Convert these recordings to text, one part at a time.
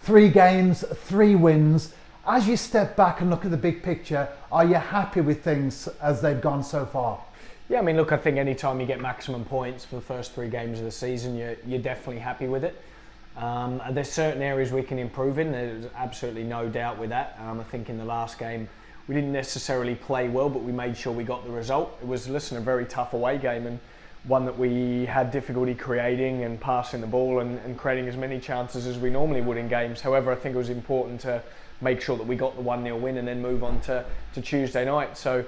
3 games, 3 wins. As you step back and look at the big picture, are you happy with things as they've gone so far? Yeah, I mean, look, I think any time you get maximum points for the first 3 games of the season, you're definitely happy with it. There's certain areas we can improve in. There's absolutely no doubt with that. I think in the last game, we didn't necessarily play well, but we made sure we got the result. It was, listen, a very tough away game and one that we had difficulty creating and passing the ball and creating as many chances as we normally would in games. However, I think it was important to make sure that we got the 1-0 win and then move on to Tuesday night. So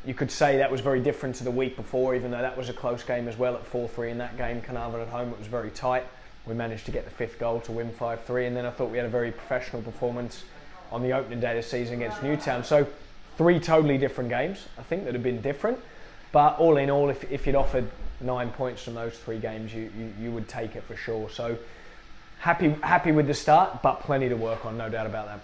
you could say that was very different to the week before, even though that was a close game as well at 4-3 in that game. Carnarvon at home, it was very tight. We managed to get the 5th goal to win 5-3, and then I thought we had a very professional performance on the opening day of the season against Newtown. So 3 totally different games, I think, that have been different. But all in all, if you'd offered 9 points from those 3 games, you would take it for sure. So happy with the start, but plenty to work on, no doubt about that.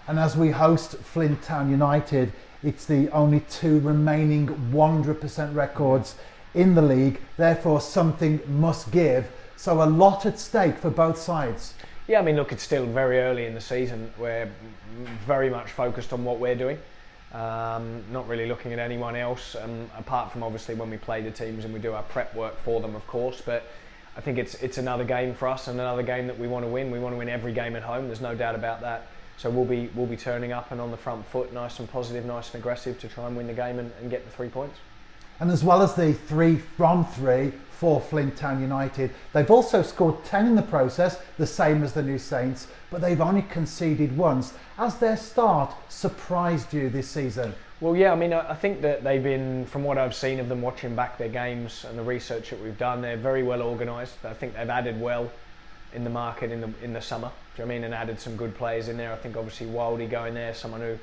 And as we host Flint Town United, it's the only 2 remaining 100% records in the league. Therefore, something must give. So a lot at stake for both sides. Yeah, I mean, look, it's still very early in the season. We're very much focused on what we're doing. Not really looking at anyone else, apart from obviously when we play the teams and we do our prep work for them, of course. But I think it's another game for us and another game that we want to win. We want to win every game at home. There's no doubt about that. So we'll be turning up and on the front foot, nice and positive, nice and aggressive to try and win the game and get the 3 points. And as well as the 3 from 3 for Flint Town United, they've also scored 10 in the process, the same as the New Saints, but they've only conceded once. Has their start surprised you this season? Well, yeah, I mean, I think that they've been, from what I've seen of them watching back their games and the research that we've done, they're very well organised. I think they've added well in the market in the summer, do you know what I mean, and added some good players in there. I think obviously Wildy going there, someone who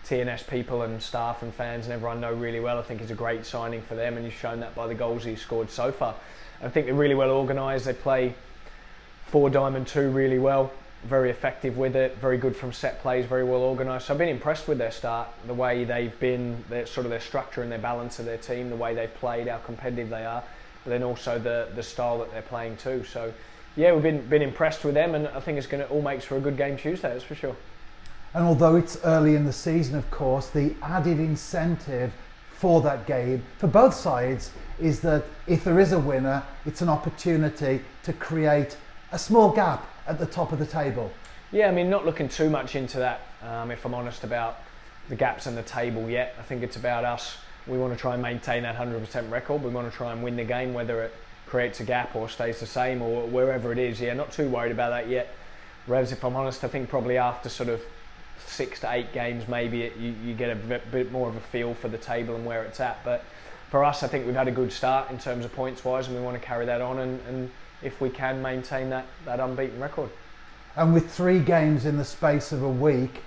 TNS people and staff and fans and everyone know really well. I think he's a great signing for them, and he's shown that by the goals he's scored so far. I think they're really well organised. They play 4 diamond 2 really well, very effective with it, very good from set plays, very well organised. So I've been impressed with their start, the way they've been, their structure and their balance of their team, the way they've played, how competitive they are, but then also the style that they're playing too. So yeah, we've been impressed with them, and I think it's going to all makes for a good game Tuesday, that's for sure. And although it's early in the season, of course, the added incentive for that game for both sides is that if there is a winner, it's an opportunity to create a small gap at the top of the table. Yeah, I mean, not looking too much into that, if I'm honest, about the gaps in the table yet. I think it's about us. We want to try and maintain that 100% record. We want to try and win the game, whether it creates a gap or stays the same or wherever it is. Yeah, not too worried about that yet. Whereas, if I'm honest, I think probably after sort of 6 to 8 games, maybe you get a bit more of a feel for the table and where it's at. But for us, I think we've had a good start in terms of points wise, and we want to carry that on and if we can maintain that unbeaten record. And with 3 games in the space of a week,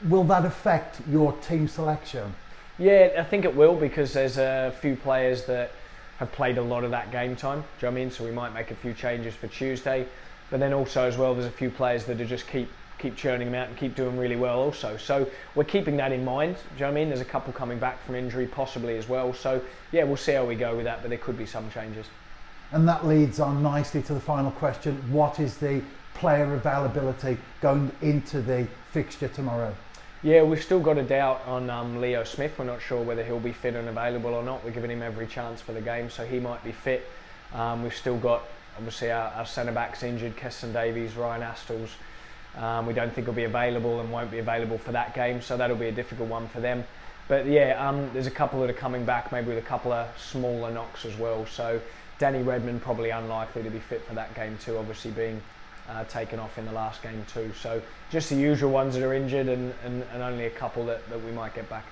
will that affect your team selection? Yeah, I think it will, because there's a few players that have played a lot of that game time, do you know what I mean? So we might make a few changes for Tuesday, but then also as well, there's a few players that are just keep churning them out and keep doing really well also. So we're keeping that in mind, do you know what I mean? There's a couple coming back from injury possibly as well. So yeah, we'll see how we go with that, but there could be some changes. And that leads on nicely to the final question. What is the player availability going into the fixture tomorrow? Yeah, we've still got a doubt on Leo Smith. We're not sure whether he'll be fit and available or not. We're giving him every chance for the game, so he might be fit. We've still got, obviously, our centre-backs injured, Keston Davies, Ryan Astles. We don't think he'll be available and won't be available for that game, so that'll be a difficult one for them. But yeah, there's a couple that are coming back, maybe with a couple of smaller knocks as well. So Danny Redmond probably unlikely to be fit for that game too, obviously being taken off in the last game too. So just the usual ones that are injured and only a couple that we might get back.